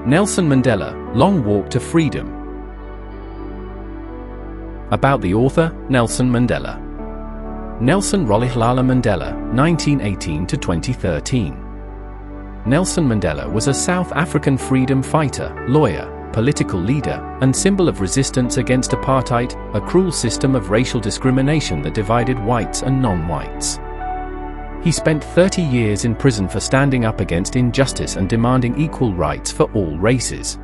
Nelson Mandela, Long Walk to Freedom. About the author, Nelson Mandela. Nelson Rolihlahla Mandela, 1918 to 2013. Nelson Mandela was a South African freedom fighter, lawyer, political leader, and symbol of resistance against apartheid, a cruel system of racial discrimination that divided whites and non-whites. He spent 30 years in prison for standing up against injustice and demanding equal rights for all races.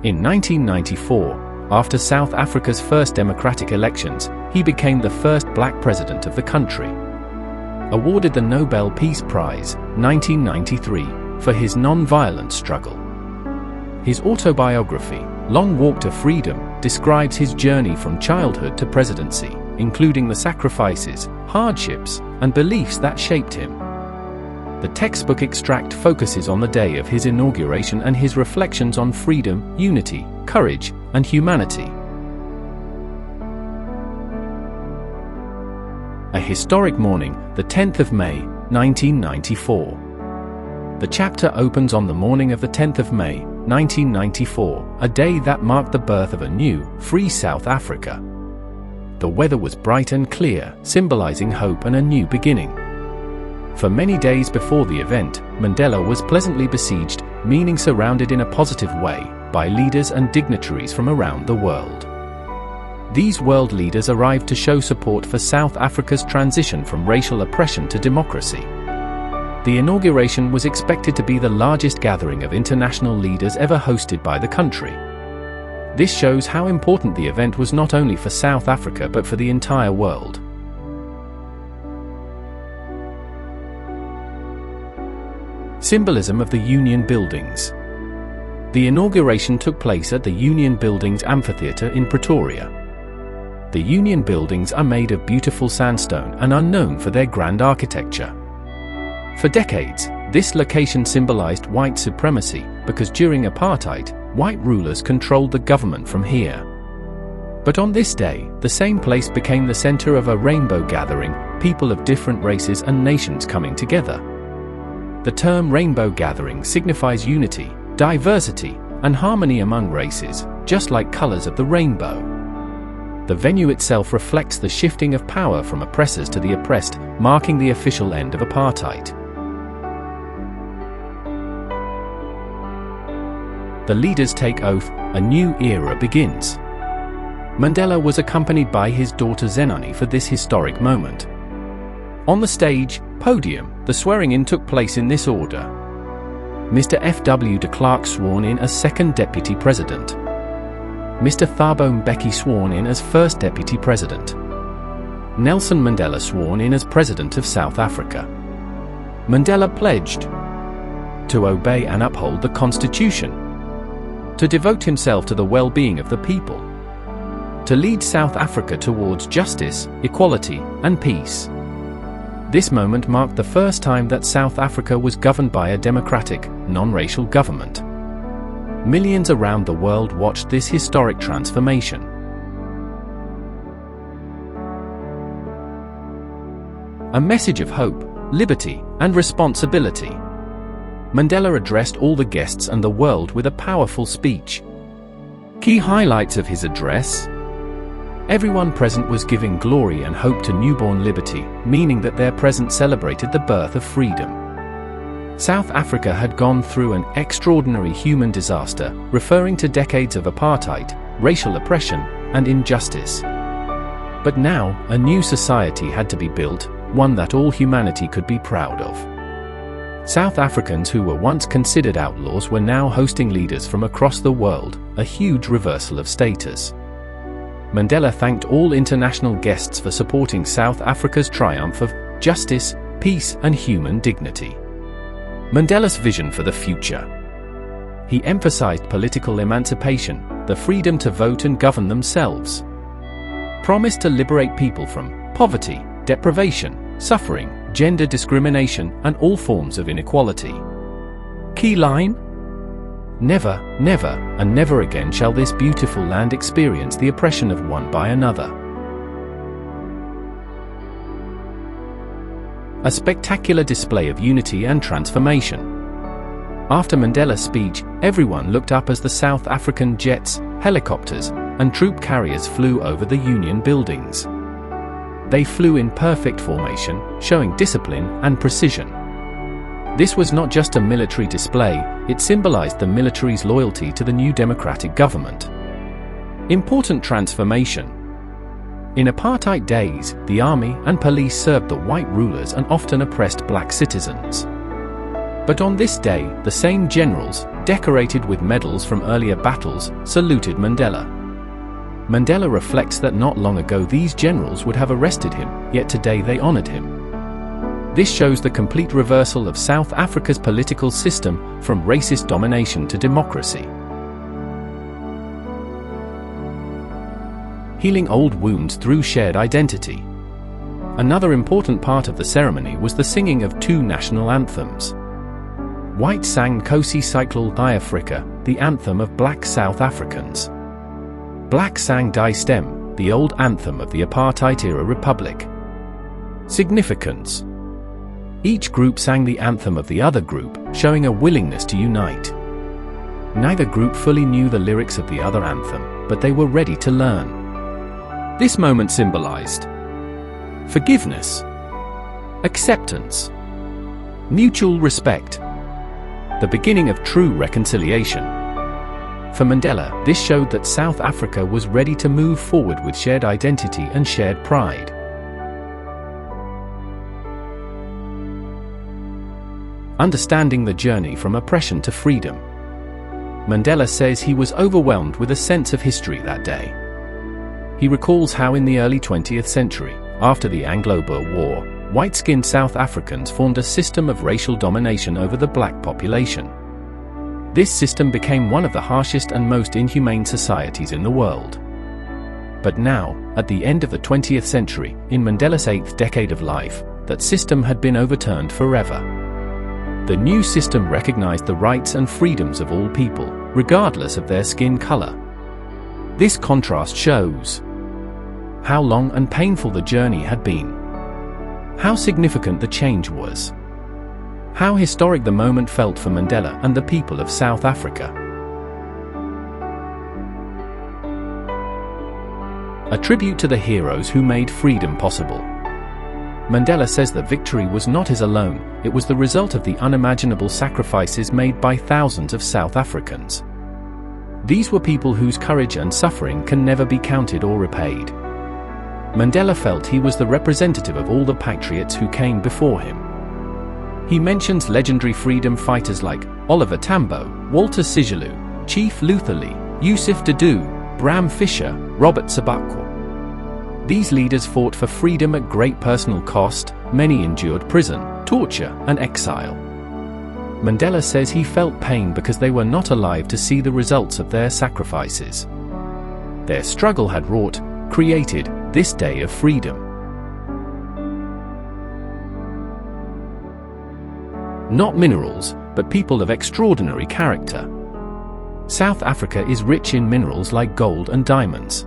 In 1994, after South Africa's first democratic elections, he became the first black president of the country. Awarded the Nobel Peace Prize, 1993, for his non-violent struggle. His autobiography, Long Walk to Freedom, describes his journey from childhood to presidency, including the sacrifices, hardships, and beliefs that shaped him. The textbook extract focuses on the day of his inauguration and his reflections on freedom, unity, courage, and humanity. A historic morning, the 10th of May, 1994. The chapter opens on the morning of the 10th of May, 1994, a day that marked the birth of a new, free South Africa. The weather was bright and clear, symbolizing hope and a new beginning. For many days before the event, Mandela was pleasantly besieged, meaning surrounded in a positive way, by leaders and dignitaries from around the world. These world leaders arrived to show support for South Africa's transition from racial oppression to democracy. The inauguration was expected to be the largest gathering of international leaders ever hosted by the country. This shows how important the event was not only for South Africa but for the entire world. Symbolism of the Union Buildings. The inauguration took place at the Union Buildings Amphitheatre in Pretoria. The Union Buildings are made of beautiful sandstone and are known for their grand architecture. For decades, this location symbolized white supremacy because during apartheid, white rulers controlled the government from here. But on this day, the same place became the center of a rainbow gathering, people of different races and nations coming together. The term rainbow gathering signifies unity, diversity, and harmony among races, just like colors of the rainbow. The venue itself reflects the shifting of power from oppressors to the oppressed, marking the official end of apartheid. The leaders take oath, a new era begins. Mandela was accompanied by his daughter Zenani for this historic moment. On the stage, podium, the swearing-in took place in this order. Mr. F.W. de Klerk sworn in as second deputy president. Mr. Thabo Mbeki sworn in as first deputy president. Nelson Mandela sworn in as president of South Africa. Mandela pledged to obey and uphold the Constitution, to devote himself to the well-being of the people, to lead South Africa towards justice, equality, and peace. This moment marked the first time that South Africa was governed by a democratic, non-racial government. Millions around the world watched this historic transformation. A message of hope, liberty, and responsibility. Mandela addressed all the guests and the world with a powerful speech. Key highlights of his address. Everyone present was giving glory and hope to newborn liberty, meaning that their presence celebrated the birth of freedom. South Africa had gone through an extraordinary human disaster, referring to decades of apartheid, racial oppression, and injustice. But now, a new society had to be built, one that all humanity could be proud of. South Africans who were once considered outlaws were now hosting leaders from across the world, a huge reversal of status. Mandela thanked all international guests for supporting South Africa's triumph of justice, peace, and human dignity. Mandela's vision for the future. He emphasized political emancipation, the freedom to vote and govern themselves. Promised to liberate people from poverty, deprivation, suffering, gender discrimination, and all forms of inequality. Key line? Never, never, and never again shall this beautiful land experience the oppression of one by another. A spectacular display of unity and transformation. After Mandela's speech, everyone looked up as the South African jets, helicopters, and troop carriers flew over the Union buildings. They flew in perfect formation, showing discipline and precision. This was not just a military display, it symbolized the military's loyalty to the new democratic government. Important transformation. In apartheid days, the army and police served the white rulers and often oppressed black citizens. But on this day, the same generals, decorated with medals from earlier battles, saluted Mandela. Mandela reflects that not long ago these generals would have arrested him, yet today they honored him. This shows the complete reversal of South Africa's political system from racist domination to democracy. Healing old wounds through shared identity. Another important part of the ceremony was the singing of two national anthems. White sang Nkosi Sikelel iAfrika, the anthem of black South Africans. Black sang Die Stem, the old anthem of the apartheid-era republic. Significance. Each group sang the anthem of the other group, showing a willingness to unite. Neither group fully knew the lyrics of the other anthem, but they were ready to learn. This moment symbolized forgiveness, acceptance, mutual respect, the beginning of true reconciliation. For Mandela, this showed that South Africa was ready to move forward with shared identity and shared pride. Understanding the journey from oppression to freedom. Mandela says he was overwhelmed with a sense of history that day. He recalls how in the early 20th century, after the Anglo-Boer War, white-skinned South Africans formed a system of racial domination over the black population. This system became one of the harshest and most inhumane societies in the world. But now, at the end of the 20th century, in Mandela's 8th decade of life, that system had been overturned forever. The new system recognized the rights and freedoms of all people, regardless of their skin color. This contrast shows how long and painful the journey had been, how significant the change was, how historic the moment felt for Mandela and the people of South Africa. A tribute to the heroes who made freedom possible. Mandela says the victory was not his alone, it was the result of the unimaginable sacrifices made by thousands of South Africans. These were people whose courage and suffering can never be counted or repaid. Mandela felt he was the representative of all the patriots who came before him. He mentions legendary freedom fighters like Oliver Tambo, Walter Sisulu, Chief Luther Lee, Yusuf Dadoo, Bram Fischer, Robert Sobukwe. These leaders fought for freedom at great personal cost, many endured prison, torture, and exile. Mandela says he felt pain because they were not alive to see the results of their sacrifices. Their struggle had created this day of freedom. Not minerals, but people of extraordinary character. South Africa is rich in minerals like gold and diamonds.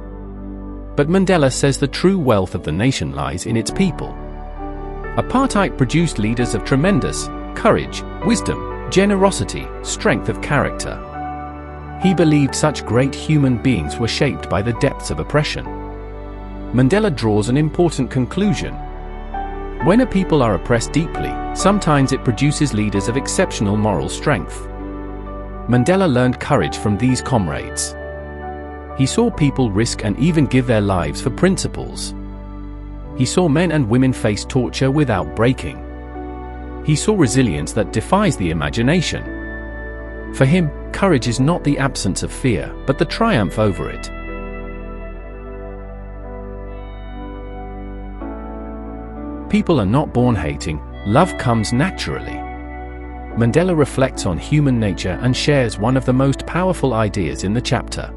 But Mandela says the true wealth of the nation lies in its people. Apartheid produced leaders of tremendous courage, wisdom, generosity, strength of character. He believed such great human beings were shaped by the depths of oppression. Mandela draws an important conclusion. When a people are oppressed deeply, sometimes it produces leaders of exceptional moral strength. Mandela learned courage from these comrades. He saw people risk and even give their lives for principles. He saw men and women face torture without breaking. He saw resilience that defies the imagination. For him, courage is not the absence of fear, but the triumph over it. People are not born hating, love comes naturally. Mandela reflects on human nature and shares one of the most powerful ideas in the chapter.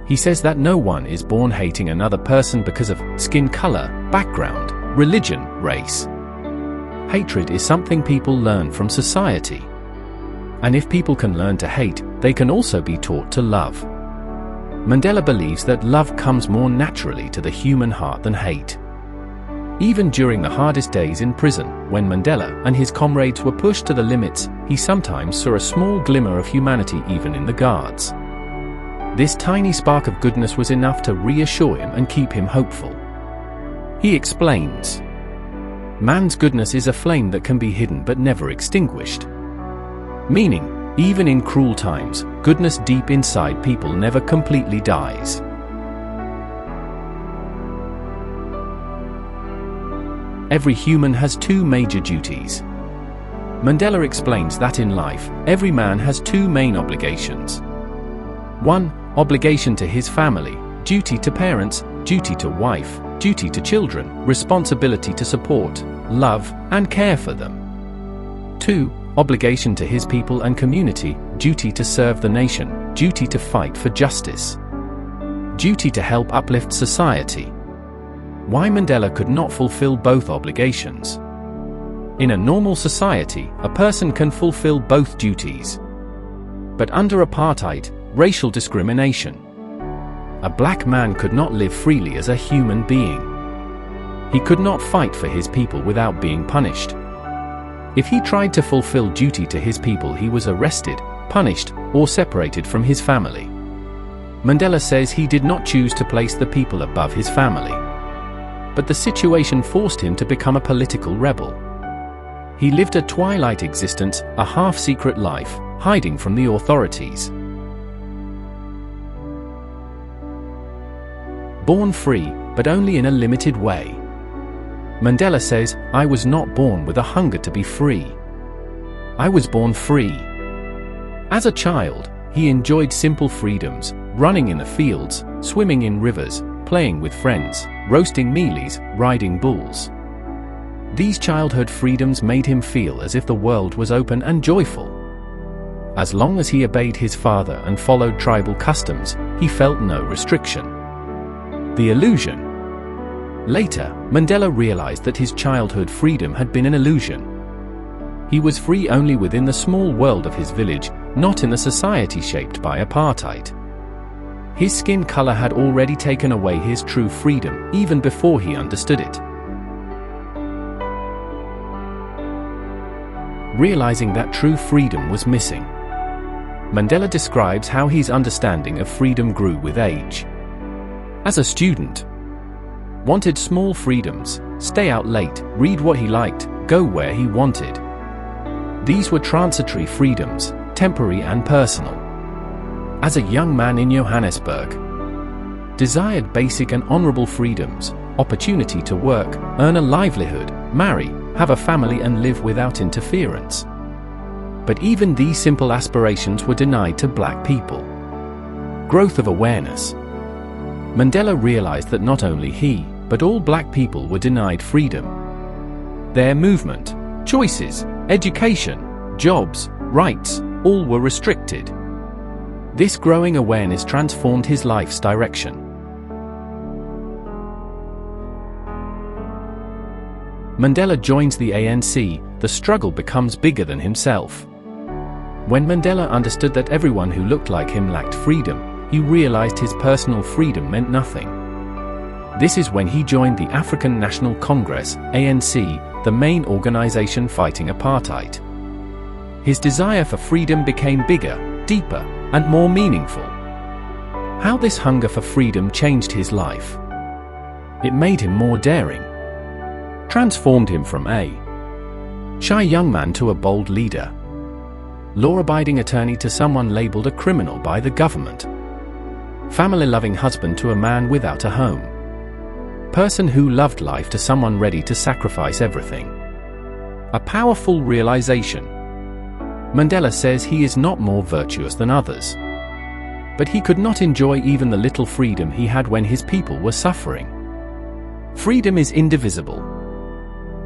He says that no one is born hating another person because of skin color, background, religion, race. Hatred is something people learn from society. And if people can learn to hate, they can also be taught to love. Mandela believes that love comes more naturally to the human heart than hate. Even during the hardest days in prison, when Mandela and his comrades were pushed to the limits, he sometimes saw a small glimmer of humanity even in the guards. This tiny spark of goodness was enough to reassure him and keep him hopeful. He explains, "Man's goodness is a flame that can be hidden but never extinguished." Meaning, even in cruel times, goodness deep inside people never completely dies. Every human has two major duties. Mandela explains that in life, every man has two main obligations. 1. Obligation to his family, duty to parents, duty to wife, duty to children, responsibility to support, love, and care for them. 2. Obligation to his people and community, duty to serve the nation, duty to fight for justice, duty to help uplift society. Why Mandela could not fulfill both obligations? In a normal society, a person can fulfill both duties. But under apartheid, racial discrimination, a black man could not live freely as a human being. He could not fight for his people without being punished. If he tried to fulfill duty to his people, he was arrested, punished, or separated from his family. Mandela says he did not choose to place the people above his family. But the situation forced him to become a political rebel. He lived a twilight existence, a half-secret life, hiding from the authorities. Born free, but only in a limited way. Mandela says, "I was not born with a hunger to be free. I was born free." As a child, he enjoyed simple freedoms, running in the fields, swimming in rivers, playing with friends, roasting mealies, riding bulls. These childhood freedoms made him feel as if the world was open and joyful. As long as he obeyed his father and followed tribal customs, he felt no restriction. The illusion. Later, Mandela realized that his childhood freedom had been an illusion. He was free only within the small world of his village, not in the society shaped by apartheid. His skin color had already taken away his true freedom, even before he understood it. Realizing that true freedom was missing, Mandela describes how his understanding of freedom grew with age. As a student, wanted small freedoms, stay out late, read what he liked, go where he wanted. These were transitory freedoms, temporary and personal. As a young man in Johannesburg, desired basic and honorable freedoms, opportunity to work, earn a livelihood, marry, have a family and live without interference. But even these simple aspirations were denied to black people. Growth of awareness. Mandela realized that not only he, but all black people were denied freedom. Their movement, choices, education, jobs, rights, all were restricted. This growing awareness transformed his life's direction. Mandela joins the ANC, the struggle becomes bigger than himself. When Mandela understood that everyone who looked like him lacked freedom, he realized his personal freedom meant nothing. This is when he joined the African National Congress, ANC, the main organization fighting apartheid. His desire for freedom became bigger, deeper, and more meaningful. How this hunger for freedom changed his life. It made him more daring, transformed him from a shy young man to a bold leader, law-abiding attorney to someone labeled a criminal by the government, family-loving husband to a man without a home, person who loved life to someone ready to sacrifice everything. A powerful realization. Mandela says he is not more virtuous than others, but he could not enjoy even the little freedom he had when his people were suffering. Freedom is indivisible.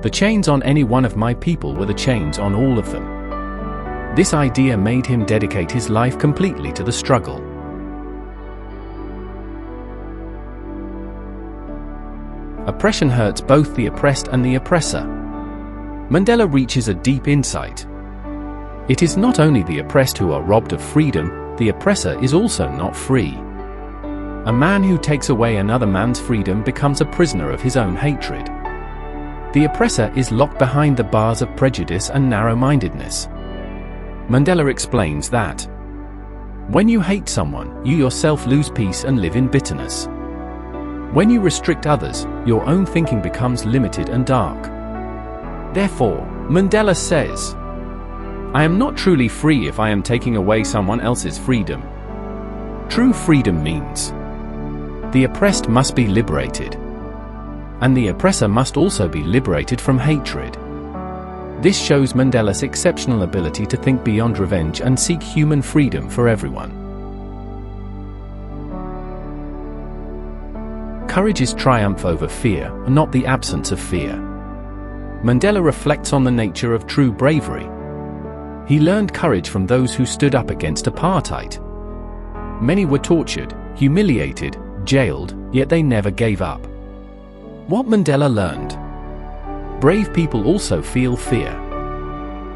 The chains on any one of my people were the chains on all of them. This idea made him dedicate his life completely to the struggle. Oppression hurts both the oppressed and the oppressor. Mandela reaches a deep insight. It is not only the oppressed who are robbed of freedom, the oppressor is also not free. A man who takes away another man's freedom becomes a prisoner of his own hatred. The oppressor is locked behind the bars of prejudice and narrow-mindedness. Mandela explains that when you hate someone, you yourself lose peace and live in bitterness. When you restrict others, your own thinking becomes limited and dark. Therefore, Mandela says, I am not truly free if I am taking away someone else's freedom. True freedom means the oppressed must be liberated, and the oppressor must also be liberated from hatred. This shows Mandela's exceptional ability to think beyond revenge and seek human freedom for everyone. Courage is triumph over fear, not the absence of fear. Mandela reflects on the nature of true bravery. He learned courage from those who stood up against apartheid. Many were tortured, humiliated, jailed, yet they never gave up. What Mandela learned: brave people also feel fear,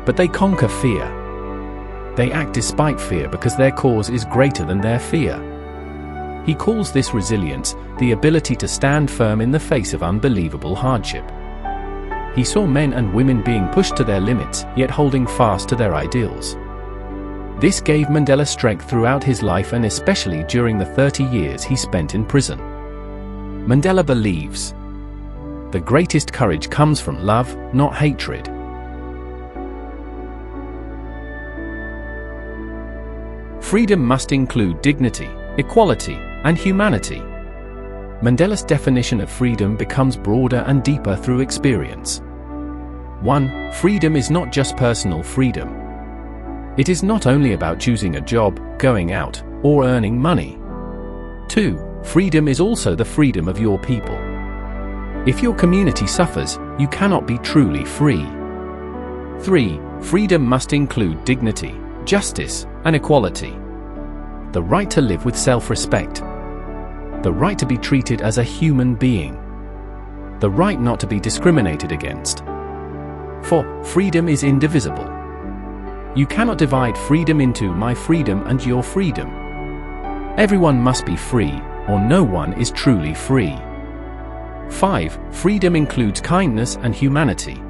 but they conquer fear. They act despite fear because their cause is greater than their fear. He calls this resilience, the ability to stand firm in the face of unbelievable hardship. He saw men and women being pushed to their limits, yet holding fast to their ideals. This gave Mandela strength throughout his life, and especially during the 30 years he spent in prison. Mandela believes the greatest courage comes from love, not hatred. Freedom must include dignity, equality, and humanity. Mandela's definition of freedom becomes broader and deeper through experience. 1. Freedom is not just personal freedom. It is not only about choosing a job, going out, or earning money. 2. Freedom is also the freedom of your people. If your community suffers, you cannot be truly free. 3. Freedom must include dignity, justice, and equality. The right to live with self-respect. The right to be treated as a human being. The right not to be discriminated against. 4. Freedom is indivisible. You cannot divide freedom into my freedom and your freedom. Everyone must be free, or no one is truly free. 5. Freedom includes kindness and humanity.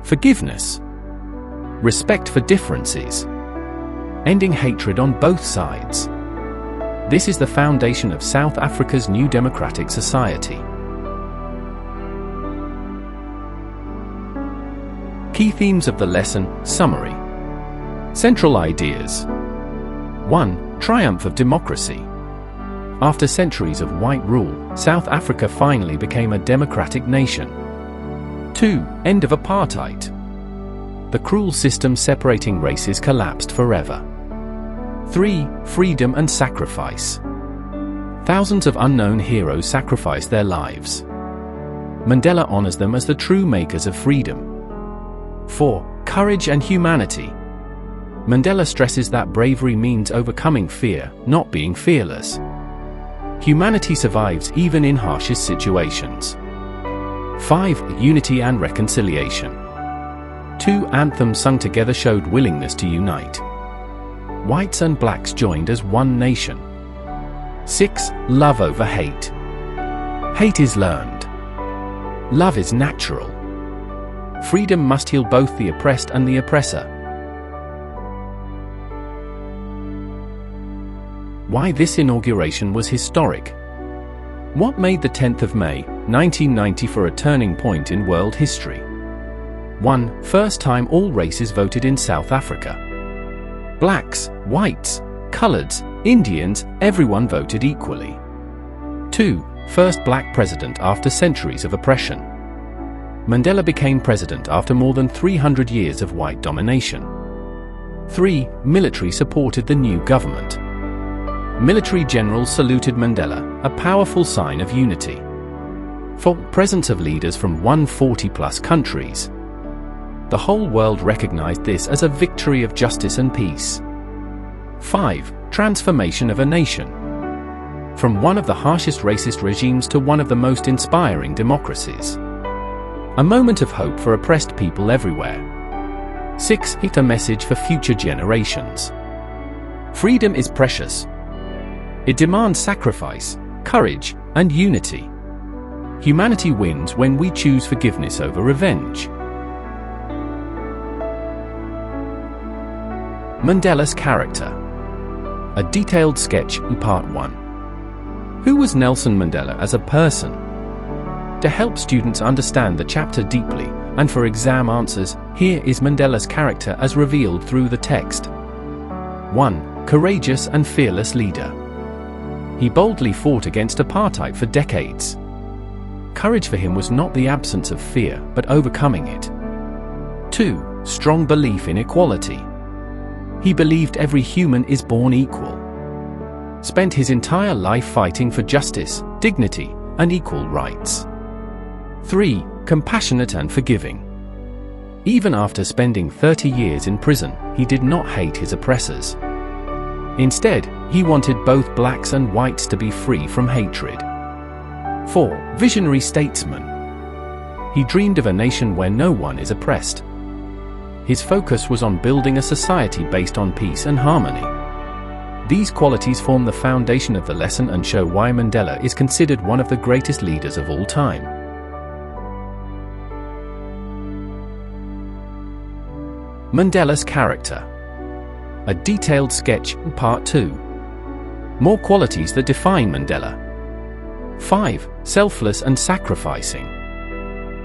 Forgiveness. Respect for differences. Ending hatred on both sides. This is the foundation of South Africa's new democratic society. Key themes of the lesson, summary. Central ideas. 1. Triumph of democracy. After centuries of white rule, South Africa finally became a democratic nation. 2. End of apartheid. The cruel system separating races collapsed forever. 3. Freedom and sacrifice. Thousands of unknown heroes sacrificed their lives. Mandela honors them as the true makers of freedom. 4. Courage and humanity. Mandela stresses that bravery means overcoming fear, not being fearless. Humanity survives even in harshest situations. 5. Unity and reconciliation. 2 anthems sung together showed willingness to unite. Whites and blacks joined as one nation. 6. Love over hate. Hate is learned. Love is natural. Freedom must heal both the oppressed and the oppressor. Why this inauguration was historic. What made the 10th of May, 1990 for a turning point in world history? 1. First time all races voted in South Africa. Blacks, whites, coloreds, Indians, everyone voted equally. 2. First black president after centuries of oppression. Mandela became president after more than 300 years of white domination. 3. Military supported the new government. Military generals saluted Mandela, a powerful sign of unity. 4. Presence of leaders from 140+ countries. The whole world recognized this as a victory of justice and peace. 5. Transformation of a nation. From one of the harshest racist regimes to one of the most inspiring democracies. A moment of hope for oppressed people everywhere. 6. A message for future generations. Freedom is precious. It demands sacrifice, courage, and unity. Humanity wins when we choose forgiveness over revenge. Mandela's character. A detailed sketch in Part 1. Who was Nelson Mandela as a person? To help students understand the chapter deeply, and for exam answers, here is Mandela's character as revealed through the text. 1. Courageous and fearless leader. He boldly fought against apartheid for decades. Courage for him was not the absence of fear, but overcoming it. 2. Strong belief in equality. He believed every human is born equal. Spent his entire life fighting for justice, dignity, and equal rights. 3. Compassionate and forgiving. Even after spending 30 years in prison, he did not hate his oppressors. Instead, he wanted both blacks and whites to be free from hatred. 4. Visionary statesman. He dreamed of a nation where no one is oppressed. His focus was on building a society based on peace and harmony. These qualities form the foundation of the lesson and show why Mandela is considered one of the greatest leaders of all time. Mandela's character. A detailed sketch, Part 2. More qualities that define Mandela. 5. Selfless and sacrificing.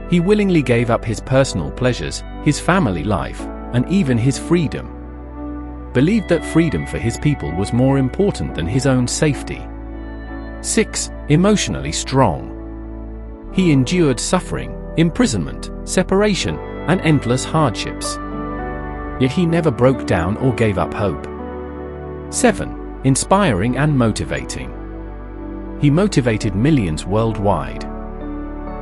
He willingly gave up his personal pleasures, his family life, and even his freedom. Believed that freedom for his people was more important than his own safety. 6. Emotionally strong. He endured suffering, imprisonment, separation, and endless hardships. Yet he never broke down or gave up hope. 7. Inspiring and motivating. He motivated millions worldwide.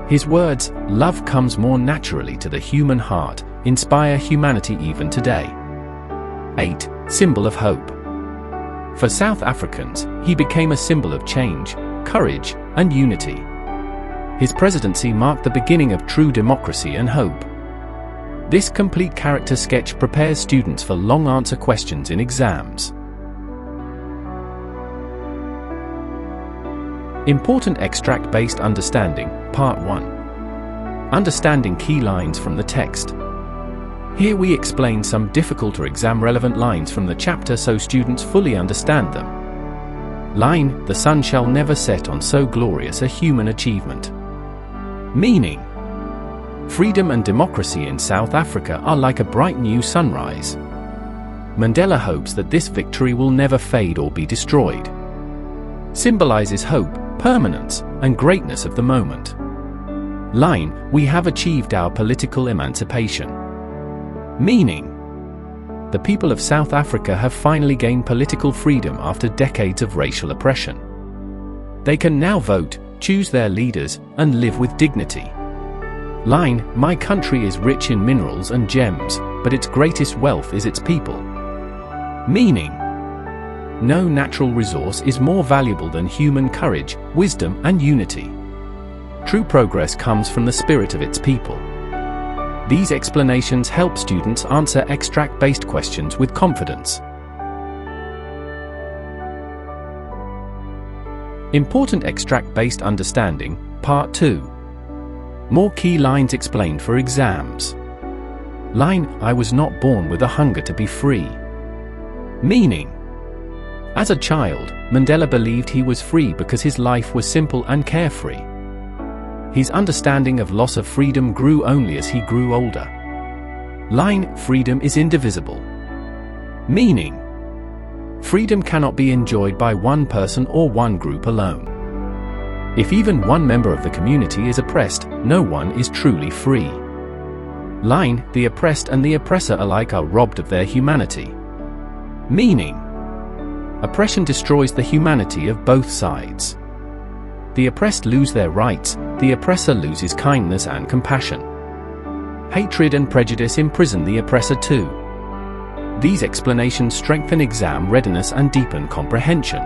His words, "Love comes more naturally to the human heart," inspire humanity even today. 8. Symbol of hope. For South Africans, he became a symbol of change, courage, and unity. His presidency marked the beginning of true democracy and hope. This complete character sketch prepares students for long answer questions in exams. Important extract-based understanding, Part 1. Understanding key lines from the text. Here we explain some difficult or exam-relevant lines from the chapter so students fully understand them. Line, "The sun shall never set on so glorious a human achievement." Meaning, freedom and democracy in South Africa are like a bright new sunrise. Mandela hopes that this victory will never fade or be destroyed. Symbolizes hope, permanence, and greatness of the moment. Line, "We have achieved our political emancipation." Meaning, the people of South Africa have finally gained political freedom after decades of racial oppression. They can now vote, choose their leaders, and live with dignity. Line, "My country is rich in minerals and gems, but its greatest wealth is its people." Meaning, no natural resource is more valuable than human courage, wisdom, and unity. True progress comes from the spirit of its people. These explanations help students answer extract-based questions with confidence. Important extract-based understanding, Part 2. More key lines explained for exams. Line, "I was not born with a hunger to be free." Meaning, as a child, Mandela believed he was free because his life was simple and carefree. His understanding of loss of freedom grew only as he grew older. Line, "Freedom is indivisible." Meaning, freedom cannot be enjoyed by one person or one group alone. If even one member of the community is oppressed, no one is truly free. Line, "The oppressed and the oppressor alike are robbed of their humanity." Meaning, oppression destroys the humanity of both sides. The oppressed lose their rights, the oppressor loses kindness and compassion. Hatred and prejudice imprison the oppressor too. These explanations strengthen exam readiness and deepen comprehension.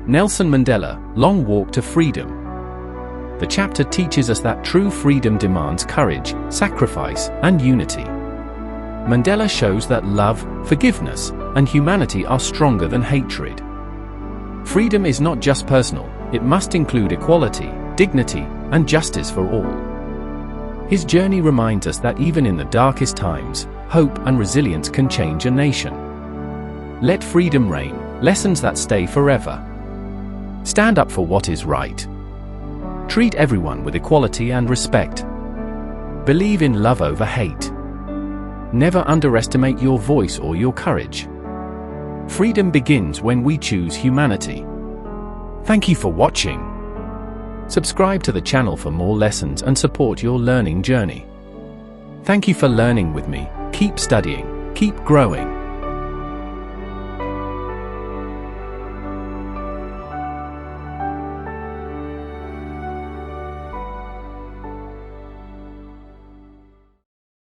Nelson Mandela, Long Walk to Freedom. The chapter teaches us that true freedom demands courage, sacrifice, and unity. Mandela shows that love, forgiveness, and humanity are stronger than hatred. Freedom is not just personal, it must include equality, dignity, and justice for all. His journey reminds us that even in the darkest times, hope and resilience can change a nation. Let freedom reign, lessons that stay forever. Stand up for what is right. Treat everyone with equality and respect. Believe in love over hate. Never underestimate your voice or your courage. Freedom begins when we choose humanity. Thank you for watching. Subscribe to the channel for more lessons and support your learning journey. Thank you for learning with me. Keep studying, keep growing.